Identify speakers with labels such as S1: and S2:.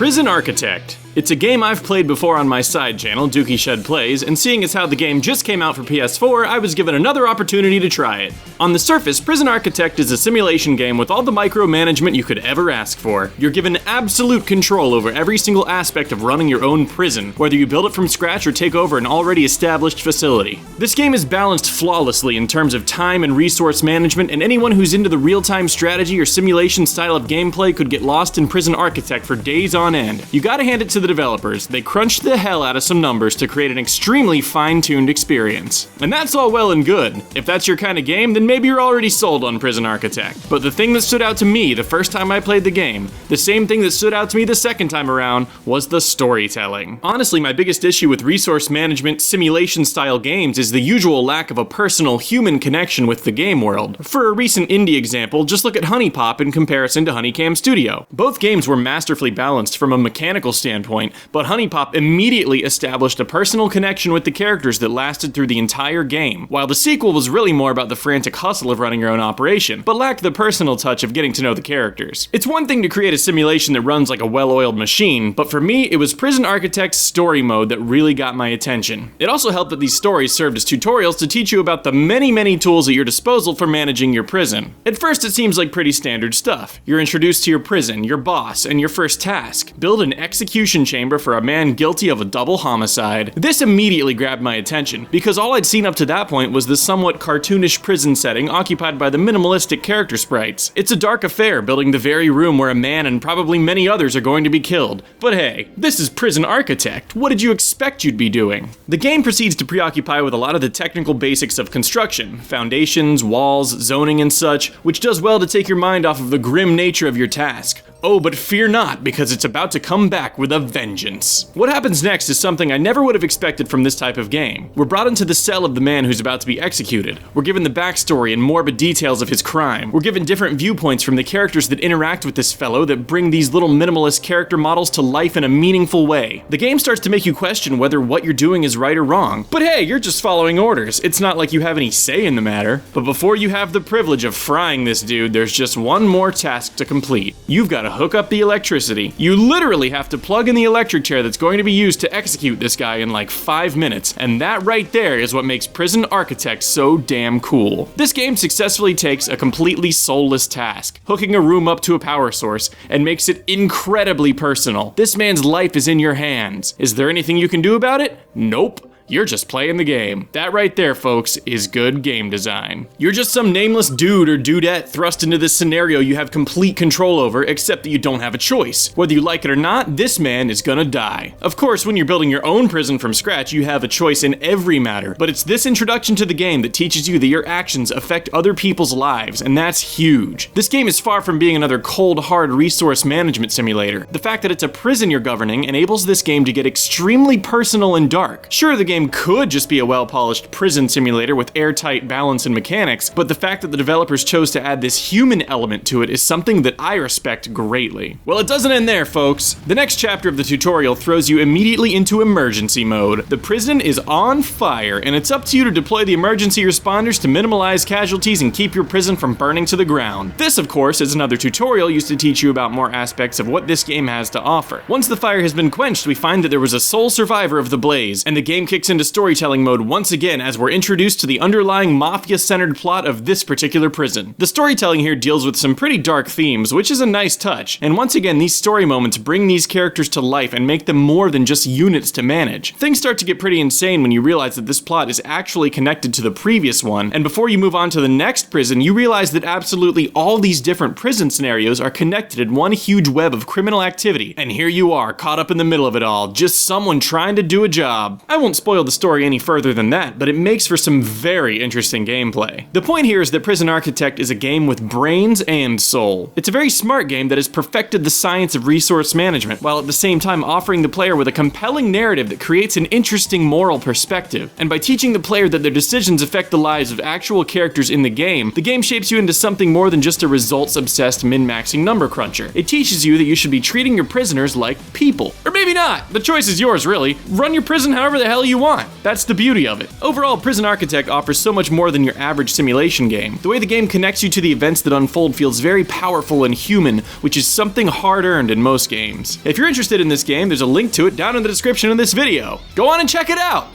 S1: Prison Architect. It's a game I've played before on my side channel, Dookieshed Plays, and seeing as how the game just came out for PS4, I was given another opportunity to try it. On the surface, Prison Architect is a simulation game with all the micromanagement you could ever ask for. You're given absolute control over every single aspect of running your own prison, whether you build it from scratch or take over an already established facility. This game is balanced flawlessly in terms of time and resource management, and anyone who's into the real-time strategy or simulation style of gameplay could get lost in Prison Architect for days on end. You gotta hand it to the developers. They crunched the hell out of some numbers to create an extremely fine-tuned experience. And that's all well and good. If that's your kind of game, then maybe you're already sold on Prison Architect. But the thing that stood out to me the first time I played the game, the same thing that stood out to me the second time around, was the storytelling. Honestly, my biggest issue with resource management simulation-style games is the usual lack of a personal human connection with the game world. For a recent indie example, just look at Honey Pop in comparison to Honeycam Studio. Both games were masterfully balanced from a mechanical standpoint, but Honey Pop immediately established a personal connection with the characters that lasted through the entire game, while the sequel was really more about the frantic hustle of running your own operation, but lacked the personal touch of getting to know the characters. It's one thing to create a simulation that runs like a well-oiled machine, but for me, it was Prison Architect's story mode that really got my attention. It also helped that these stories served as tutorials to teach you about the many tools at your disposal for managing your prison. At first, it seems like pretty standard stuff. You're introduced to your prison, your boss, and your first task. Build an execution chamber for a man guilty of a double homicide. This immediately grabbed my attention, because all I'd seen up to that point was the somewhat cartoonish prison setting occupied by the minimalistic character sprites. It's a dark affair, building the very room where a man and probably many others are going to be killed. But hey, this is Prison Architect. What did you expect you'd be doing? The game proceeds to preoccupy with a lot of the technical basics of construction, foundations, walls, zoning and such, which does well to take your mind off of the grim nature of your task. Oh, but fear not, because it's about to come back with a vengeance. What happens next is something I never would have expected from this type of game. We're brought into the cell of the man who's about to be executed. We're given the backstory and morbid details of his crime. We're given different viewpoints from the characters that interact with this fellow that bring these little minimalist character models to life in a meaningful way. The game starts to make you question whether what you're doing is right or wrong. But hey, you're just following orders. It's not like you have any say in the matter. But before you have the privilege of frying this dude, there's just one more task to complete. You've got to hook up the electricity. You literally have to plug in the electric chair that's going to be used to execute this guy in like 5 minutes, and that right there is what makes Prison Architect so damn cool. This game successfully takes a completely soulless task, hooking a room up to a power source, and makes it incredibly personal. This man's life is in your hands. Is there anything you can do about it? Nope. You're just playing the game. That right there, folks, is good game design. You're just some nameless dude or dudette thrust into this scenario you have complete control over, except that you don't have a choice. Whether you like it or not, this man is gonna die. Of course, when you're building your own prison from scratch, you have a choice in every matter, but it's this introduction to the game that teaches you that your actions affect other people's lives, and that's huge. This game is far from being another cold, hard resource management simulator. The fact that it's a prison you're governing enables this game to get extremely personal and dark. Sure, the game could just be a well-polished prison simulator with airtight balance and mechanics, but the fact that the developers chose to add this human element to it is something that I respect greatly. Well, it doesn't end there, folks. The next chapter of the tutorial throws you immediately into emergency mode. The prison is on fire, and it's up to you to deploy the emergency responders to minimize casualties and keep your prison from burning to the ground. This, of course, is another tutorial used to teach you about more aspects of what this game has to offer. Once the fire has been quenched, we find that there was a sole survivor of the blaze, and the game kicks into storytelling mode once again as we're introduced to the underlying mafia-centered plot of this particular prison. The storytelling here deals with some pretty dark themes, which is a nice touch, and once again these story moments bring these characters to life and make them more than just units to manage. Things start to get pretty insane when you realize that this plot is actually connected to the previous one, and before you move on to the next prison, you realize that absolutely all these different prison scenarios are connected in one huge web of criminal activity, and here you are, caught up in the middle of it all, just someone trying to do a job. I won't spoil the story any further than that, but it makes for some very interesting gameplay. The point here is that Prison Architect is a game with brains and soul. It's a very smart game that has perfected the science of resource management, while at the same time offering the player with a compelling narrative that creates an interesting moral perspective. And by teaching the player that their decisions affect the lives of actual characters in the game shapes you into something more than just a results-obsessed min-maxing number cruncher. It teaches you that you should be treating your prisoners like people. Or maybe not. The choice is yours, really. Run your prison however the hell you want. That's the beauty of it. Overall, Prison Architect offers so much more than your average simulation game. The way the game connects you to the events that unfold feels very powerful and human, which is something hard-earned in most games. If you're interested in this game, there's a link to it down in the description of this video. Go on and check it out!